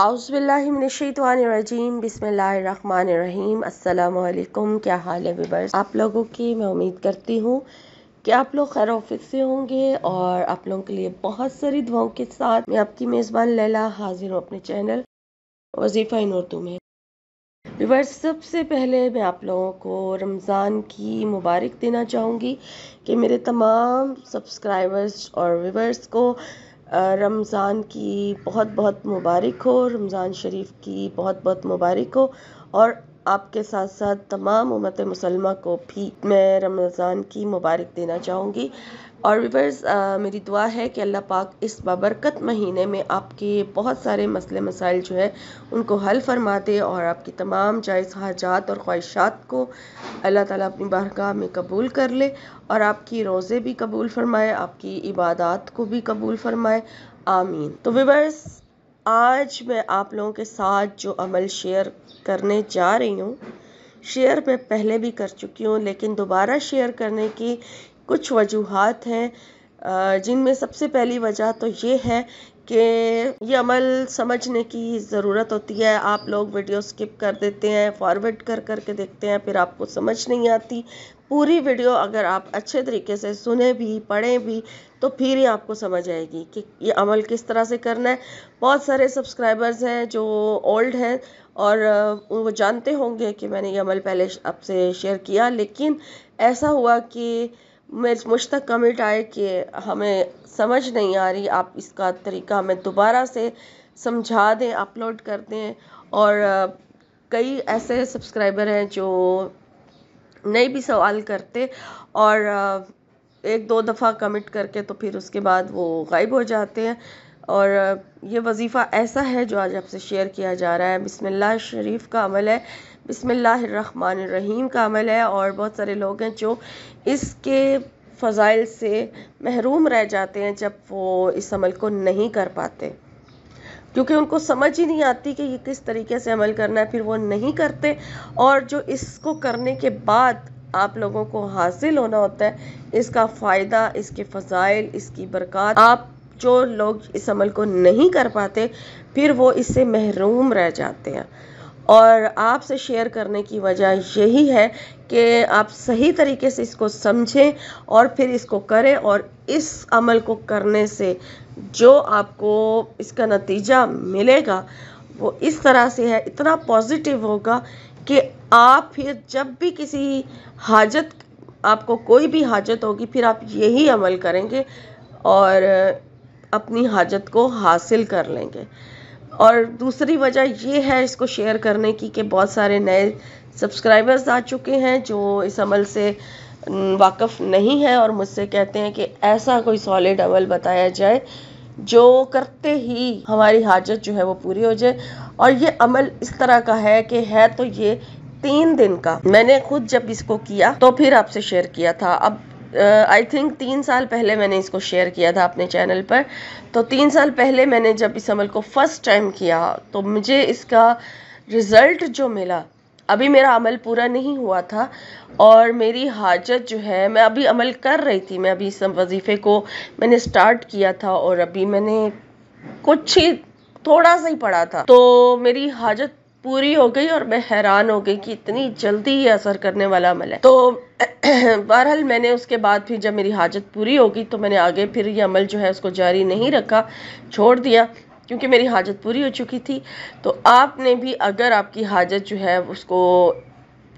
औज़ुबिल्लाहिमिनश्शैतानिर्रजीम बिस्मिल्लाहिर्रहमानिर्रहीम। अस्सलामु अलैकुम। क्या हाल है व्यूअर्स आप लोगों की? मैं उम्मीद करती हूँ कि आप लोग खैर ऑफिस से होंगे और आप लोगों के लिए बहुत सारी दुआओं के साथ मैं आपकी मेज़बान लैला हाजिर हूँ अपने चैनल वजीफ़ा इन उर्दू में। व्यूअर्स, सबसे पहले मैं आप लोगों को रमज़ान की मुबारक देना चाहूँगी कि मेरे तमाम सब्सक्राइबर्स और व्यूअर्स को रमज़ान की बहुत बहुत मुबारक हो, रमज़ान शरीफ की बहुत बहुत मुबारक हो। और आपके साथ साथ तमाम उम्मत मुसलमा को भी मैं रमज़ान की मुबारक देना चाहूँगी। और व्यूअर्स, मेरी दुआ है कि अल्लाह पाक इस बाबरकत महीने में आपके बहुत सारे मसले मसाइल जो है उनको हल फरमा दे और आपकी तमाम जायज़ हाजात और ख्वाहिशात को अल्लाह ताला अपनी बारगाह में कबूल कर ले और आपकी रोज़े भी कबूल फरमाए, आपकी इबादत को भी कबूल फरमाए। आमीन। तो व्यूअर्स, आज मैं आप लोगों के साथ जो अमल शेयर करने जा रही हूँ, शेयर मैं पहले भी कर चुकी हूँ, लेकिन दोबारा शेयर करने की कुछ वजूहात हैं, जिनमें सबसे पहली वजह तो ये है कि ये अमल समझने की ज़रूरत होती है। आप लोग वीडियो स्किप कर देते हैं, फॉरवर्ड कर कर के देखते हैं, फिर आपको समझ नहीं आती। पूरी वीडियो अगर आप अच्छे तरीके से सुने भी पढ़ें भी तो फिर ही आपको समझ आएगी कि ये अमल किस तरह से करना है। बहुत सारे सब्सक्राइबर्स हैं जो ओल्ड हैं और वो जानते होंगे कि मैंने ये अमल पहले आपसे शेयर किया, लेकिन ऐसा हुआ कि मुझ तक कमेंट आए कि हमें समझ नहीं आ रही, आप इसका तरीका हमें दोबारा से समझा दें, अपलोड कर दें। और कई ऐसे सब्सक्राइबर हैं जो नहीं भी सवाल करते और एक दो दफ़ा कमिट करके तो फिर उसके बाद वो गायब हो जाते हैं। और ये वजीफ़ा ऐसा है जो आज आपसे शेयर किया जा रहा है। बिस्मिल्लाह शरीफ का अमल है, बिस्मिल्लाहिर्रहमानिर्रहीम का अमल है। और बहुत सारे लोग हैं जो इसके फ़ज़ाइल से महरूम रह जाते हैं जब वो इस अमल को नहीं कर पाते, क्योंकि उनको समझ ही नहीं आती कि ये किस तरीके से अमल करना है, फिर वो नहीं करते। और जो इसको करने के बाद आप लोगों को हासिल होना होता है, इसका फ़ायदा, इसके फ़ज़ाइल, इसकी बरक़ात, आप जो लोग इस अमल को नहीं कर पाते फिर वो इससे महरूम रह जाते हैं। और आपसे शेयर करने की वजह यही है कि आप सही तरीके से इसको समझें और फिर इसको करें। और इस अमल को करने से जो आपको इसका नतीजा मिलेगा वो इस तरह से है, इतना पॉजिटिव होगा कि आप फिर जब भी किसी हाजत, आपको कोई भी हाजत होगी, फिर आप यही अमल करेंगे और अपनी हाजत को हासिल कर लेंगे। और दूसरी वजह ये है इसको शेयर करने की कि बहुत सारे नए सब्सक्राइबर्स आ चुके हैं जो इस अमल से वाकिफ़ नहीं है और मुझसे कहते हैं कि ऐसा कोई सॉलिड अमल बताया जाए जो करते ही हमारी हाजत जो है वो पूरी हो जाए। और ये अमल इस तरह का है कि है तो ये 3 दिन का। मैंने खुद जब इसको किया तो फिर आपसे शेयर किया था। अब आई थिंक 3 साल पहले मैंने इसको शेयर किया था अपने चैनल पर। तो 3 साल पहले मैंने जब इस अमल को फर्स्ट टाइम किया तो मुझे इसका रिज़ल्ट जो मिला, अभी मेरा अमल पूरा नहीं हुआ था और मेरी हाजत जो है, मैं अभी अमल कर रही थी, मैं अभी इस वजीफ़े को मैंने स्टार्ट किया था और अभी मैंने कुछ ही थोड़ा सा ही पढ़ा था तो मेरी हाजत पूरी हो गई और मैं हैरान हो गई कि इतनी जल्दी ये असर करने वाला अमल है। तो बहरहाल मैंने उसके बाद फिर जब मेरी हाजत पूरी हो गई तो मैंने आगे फिर ये अमल जो है उसको जारी नहीं रखा, छोड़ दिया, क्योंकि मेरी हाजत पूरी हो चुकी थी। तो आपने भी, अगर आपकी हाजत जो है उसको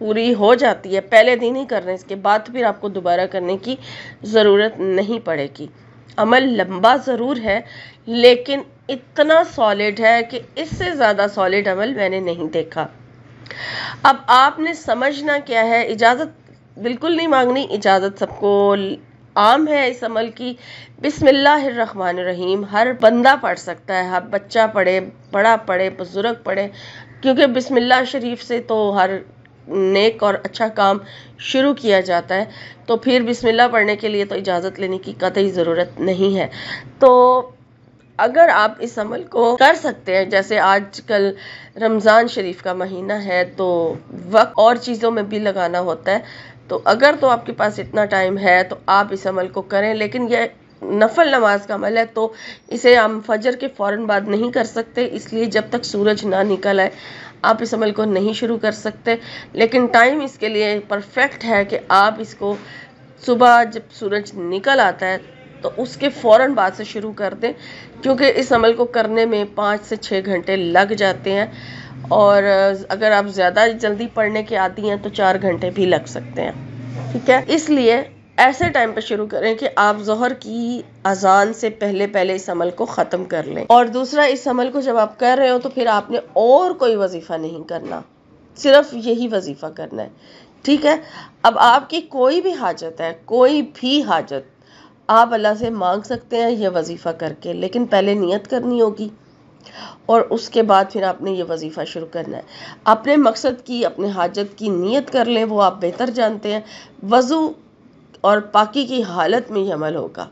पूरी हो जाती है, पहले दिन ही करने, इसके बाद फिर आपको दोबारा करने की ज़रूरत नहीं पड़ेगी। अमल लंबा ज़रूर है लेकिन इतना सॉलिड है कि इससे ज़्यादा सॉलिड अमल मैंने नहीं देखा। अब आपने समझना क्या है, इजाज़त बिल्कुल नहीं मांगनी, इजाज़त सबको आम है इस अमल की। बिस्मिल्लाहिर्रहमानिर्रहीम हर बंदा पढ़ सकता है, हर बच्चा पढ़े, बड़ा पढ़े, बुजुर्ग पढ़े, क्योंकि बिस्मिल्लाह शरीफ से तो हर नेक और अच्छा काम शुरू किया जाता है। तो फिर बिस्मिल्लाह पढ़ने के लिए तो इजाज़त लेने की कतई ज़रूरत नहीं है। तो अगर आप इस अमल को कर सकते हैं, जैसे आजकल रमज़ान शरीफ का महीना है तो वक्त और चीज़ों में भी लगाना होता है, तो अगर तो आपके पास इतना टाइम है तो आप इस अमल को करें। लेकिन यह नफल नमाज का अमल है तो इसे हम फजर के फ़ौरन बाद नहीं कर सकते, इसलिए जब तक सूरज ना निकल आए आप इस अमल को नहीं शुरू कर सकते। लेकिन टाइम इसके लिए परफेक्ट है कि आप इसको सुबह जब सूरज निकल आता है तो उसके फ़ौरन बाद से शुरू कर दें, क्योंकि इस अमल को करने में 5 से 6 घंटे लग जाते हैं, और अगर आप ज़्यादा जल्दी पढ़ने के आती हैं तो 4 घंटे भी लग सकते हैं। ठीक है, इसलिए ऐसे टाइम पे शुरू करें कि आप ज़ोहर की अजान से पहले पहले इस अमल को ख़त्म कर लें। और दूसरा, इस अमल को जब आप कर रहे हो तो फिर आपने और कोई वजीफ़ा नहीं करना, सिर्फ यही वजीफ़ा करना है। ठीक है, अब आपकी कोई भी हाजत है, कोई भी हाजत आप अल्लाह से मांग सकते हैं यह वजीफ़ा करके, लेकिन पहले नियत करनी होगी और उसके बाद फिर आपने ये वजीफ़ा शुरू करना है। अपने मकसद की, अपने हाजत की नियत कर लें, वो आप बेहतर जानते हैं। वज़ू और पाकी की हालत में ये अमल होगा,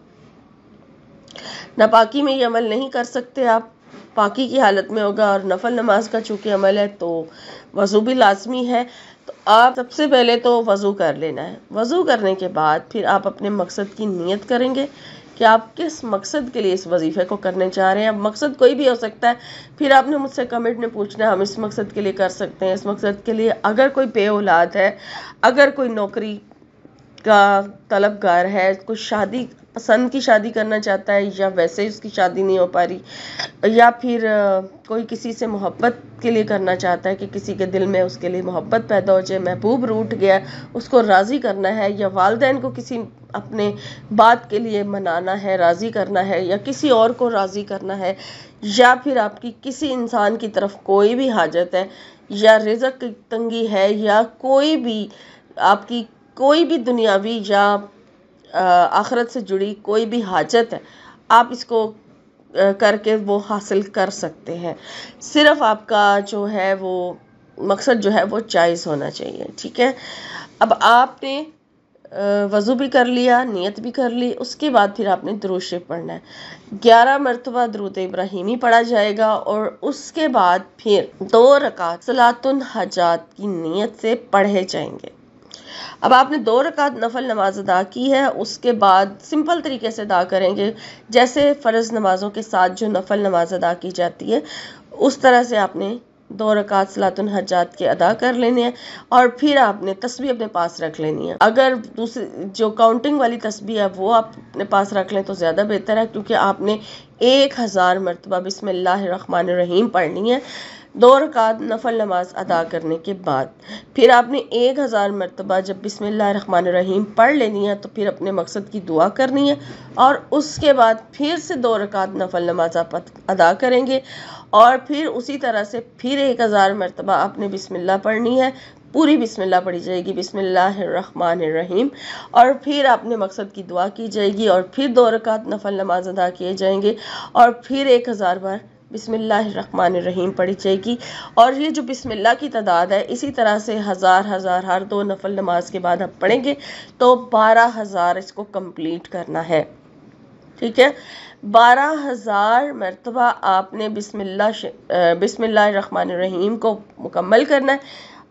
नापाकी में ये अमल नहीं कर सकते आप, पाकी की हालत में होगा। और नफल नमाज का चूँकि अमल है तो वज़ू भी लाजमी है, तो आप सबसे पहले तो वज़ू कर लेना है। वज़ू करने के बाद फिर आप अपने मकसद की नियत करेंगे कि आप किस मकसद के लिए इस वजीफ़े को करने चाह रहे हैं। अब मकसद कोई भी हो सकता है, फिर आपने मुझसे कमेंट में पूछना है हम इस मकसद के लिए कर सकते हैं, इस मकसद के लिए। अगर कोई पे औलाद है, अगर कोई नौकरी का तलबगार है, कुछ शादी पसंद की शादी करना चाहता है या वैसे ही उसकी शादी नहीं हो पा रही, या फिर कोई किसी से मोहब्बत के लिए करना चाहता है कि किसी के दिल में उसके लिए मोहब्बत पैदा हो जाए, महबूब रूठ गया, उसको राज़ी करना है, या वालिदैन को किसी अपने बात के लिए मनाना है, राज़ी करना है, या किसी और को राज़ी करना है, या फिर आपकी किसी इंसान की तरफ कोई भी हाजत है, या रिज़्क़ की तंगी है, या कोई भी आपकी कोई भी दुनियावी या आखिरत से जुड़ी कोई भी हाजत है, आप इसको करके वो हासिल कर सकते हैं। सिर्फ आपका जो है वो मकसद जो है वो जायज़ होना चाहिए। ठीक है, अब आपने वज़ू भी कर लिया, नियत भी कर ली, उसके बाद फिर आपने दुरूद शरीफ पढ़ना है। 11 मरतबा दुरूद इब्राहिमी पढ़ा जाएगा और उसके बाद फिर 2 रकात सलातुल हाजात की नियत से पढ़े जाएंगे। अब आपने 2 रकात नफल नमाज अदा की है, उसके बाद सिंपल तरीके से अदा करेंगे, जैसे फ़र्ज़ नमाज़ों के साथ जो नफल नमाज अदा की जाती है उस तरह से आपने 2 रकात सलातुल हज्जात के अदा कर लेने हैं। और फिर आपने तस्बीह अपने पास रख लेनी है। अगर दूसरी जो काउंटिंग वाली तस्बीह है वो आप अपने पास रख लें तो ज़्यादा बेहतर है, क्योंकि आपने 1000 मरतबा बिस्मिल्लाहिर्रहमानिर्रहीम पढ़नी है 2 रकात नफल नमाज अदा करने के बाद। फिर आपने 1000 मरतबा जब बिस्मिल्लाहिर्रहमानिर्रहीम पढ़ लेनी है तो फिर अपने मकसद की दुआ करनी है, और उसके बाद फिर से 2 रकात नफल नमाज आप अदा करेंगे, और फिर उसी तरह से फिर 1000 मरतबा आपने बिस्मिल्लाह पढ़नी है, पूरी बिस्मिल्लाह पढ़ी जाएगी, बिस्मिल्लाहिर्रहमानिर्रहीम, और फिर आपने मकसद की दुआ की जाएगी, और फिर 2 रकात नफल नमाज अदा किए जाएंगे, और फिर 1000 बार बिस्मिल्लाहिर्रहमानिर्रहीम पढ़ी जाएगी। और ये जो बिस्मिल्लाह की तादाद है इसी तरह से हज़ार हर 2 नफल नमाज के बाद आप पढ़ेंगे तो 12000 इसको कंप्लीट करना है। ठीक है, 12000 मरतबा आपने बिस्मिल्लाहिर्रहमानिर्रहीम को मुकम्मल करना है।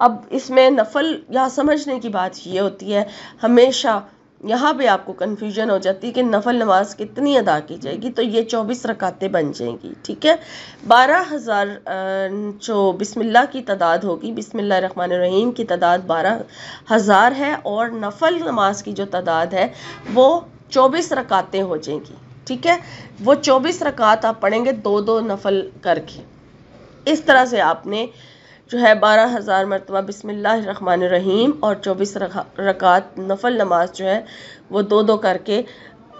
अब इसमें नफल यहाँ समझने की बात ये होती है, हमेशा यहाँ पे आपको कन्फ्यूजन हो जाती है कि नफल नमाज कितनी अदा की जाएगी, तो ये 24 रकातें बन जाएंगी। ठीक है, 12000 जो बिस्मिल्लाह की तादाद होगी, बिस्मिल्लाहिर्रहमानिर्रहीम की तादाद 12000 है, और नफल नमाज की जो तादाद है वो 24 रकातें हो जाएंगी। ठीक है, वो 24 रकात आप पढ़ेंगे 2-2 नफल करके। इस तरह से आपने जो है 12000 मरतबा बिस्मिल्लाहिर्रहमानिर्रहीम और 24 रकात नफल नमाज जो है वो 2-2 करके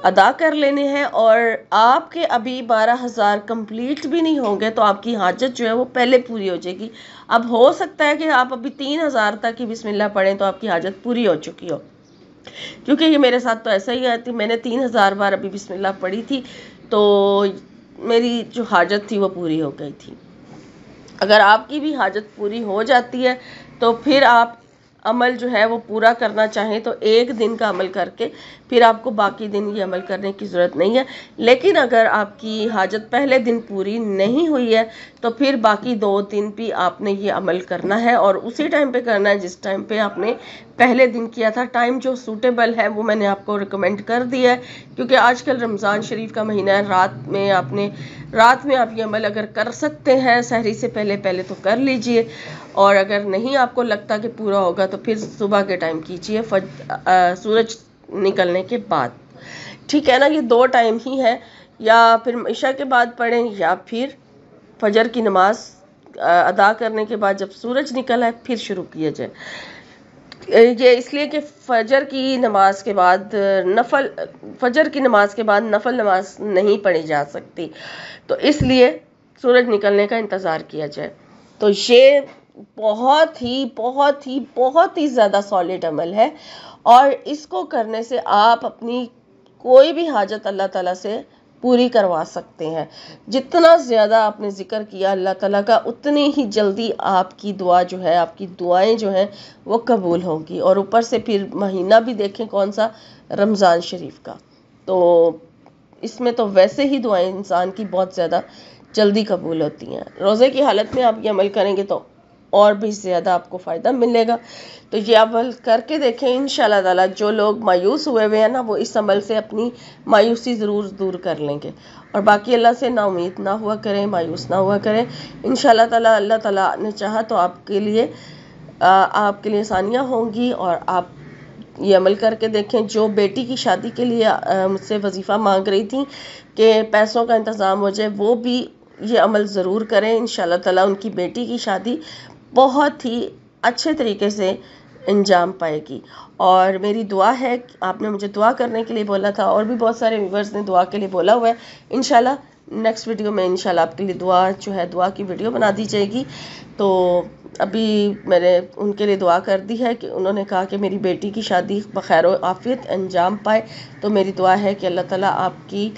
अदा कर लेने हैं। और आपके अभी 12000 कंप्लीट भी नहीं होंगे तो आपकी हाजत जो है वो पहले पूरी हो जाएगी। अब हो सकता है कि आप अभी 3000 तक ही बिस्मिल्लाह पढ़ें तो आपकी हाजत पूरी हो चुकी हो, क्योंकि ये मेरे साथ तो ऐसा ही है कि मैंने 3000 बार अभी बिस्मिल्लाह पढ़ी थी तो मेरी जो हाजत थी वो पूरी हो गई थी। अगर आपकी भी हाजत पूरी हो जाती है तो फिर आप अमल जो है वो पूरा करना चाहें तो एक दिन का अमल करके फिर आपको बाकी दिन ये अमल करने की ज़रूरत नहीं है। लेकिन अगर आपकी हाजत पहले दिन पूरी नहीं हुई है तो फिर बाकी 2 दिन भी आपने ये अमल करना है और उसी टाइम पे करना है जिस टाइम पे आपने पहले दिन किया था। टाइम जो सूटेबल है वो मैंने आपको रिकमेंड कर दिया है, क्योंकि आजकल रमज़ान शरीफ का महीना है। रात में आप ये अमल अगर कर सकते हैं सहरी से पहले पहले तो कर लीजिए, और अगर नहीं आपको लगता कि पूरा होगा तो फिर सुबह के टाइम कीजिए, सूरज निकलने के बाद। ठीक है ना, ये 2 टाइम ही है, या फिर इशा के बाद पढ़ें या फिर फजर की नमाज अदा करने के बाद जब सूरज निकला है फिर शुरू किया जाए। ये इसलिए कि फजर की नमाज के बाद नफल नमाज नहीं पढ़ी जा सकती, तो इसलिए सूरज निकलने का इंतज़ार किया जाए। तो ये बहुत ही ज़्यादा सॉलिड अमल है, और इसको करने से आप अपनी कोई भी हाजत अल्लाह ताला से पूरी करवा सकते हैं। जितना ज़्यादा आपने ज़िक्र किया अल्लाह ताला का, उतनी ही जल्दी आपकी दुआ जो है, आपकी दुआएं जो हैं वो कबूल होंगी। और ऊपर से फिर महीना भी देखें कौन सा, रमज़ान शरीफ का, तो इसमें तो वैसे ही दुआएं इंसान की बहुत ज़्यादा जल्दी कबूल होती हैं। रोज़े की हालत में आप ये अमल करेंगे तो और भी ज़्यादा आपको फ़ायदा मिलेगा। तो ये अमल करके देखें, इंशाल्लाह ताला जो लोग मायूस हुए हुए हैं ना, वो इस अमल से अपनी मायूसी ज़रूर दूर कर लेंगे। और बाकी अल्लाह से ना उम्मीद ना हुआ करें, मायूस ना हुआ करें। इंशाल्लाह ताला अल्लाह ताला ने चाहा तो आपके लिए आसानियाँ होंगी, और आप ये अमल करके देखें। जो बेटी की शादी के लिए मुझसे वजीफ़ा मांग रही थी कि पैसों का इंतज़ाम हो जाए, वो भी ये अमल ज़रूर करें। इंशाल्लाह ताला उनकी बेटी की शादी बहुत ही अच्छे तरीके से अंजाम पाएगी। और मेरी दुआ है, आपने मुझे दुआ करने के लिए बोला था, और भी बहुत सारे व्यूवर्स ने दुआ के लिए बोला हुआ है। इंशाल्लाह नेक्स्ट वीडियो में इंशाल्लाह आपके लिए दुआ की वीडियो बना दी जाएगी। तो अभी मैंने उनके लिए दुआ कर दी है कि उन्होंने कहा कि मेरी बेटी की शादी बखैर आफियत अंजाम पाए। तो मेरी दुआ है कि अल्लाह ताला आपकी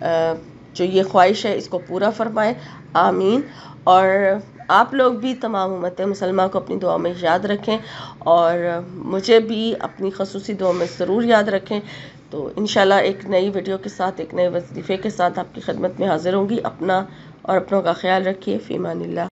जो ये ख्वाहिश है इसको पूरा फरमाए, आमीन। और आप लोग भी तमाम उम्मत मुसलमान को अपनी दुआ में याद रखें, और मुझे भी अपनी ख़ुसूसी दुआ में ज़रूर याद रखें। तो इंशाल्लाह एक नई वीडियो के साथ, एक नए वजीफ़े के साथ आपकी खिदमत में हाज़िर होंगी। अपना और अपनों का ख्याल रखिए। फ़ी अमानिल्लाह।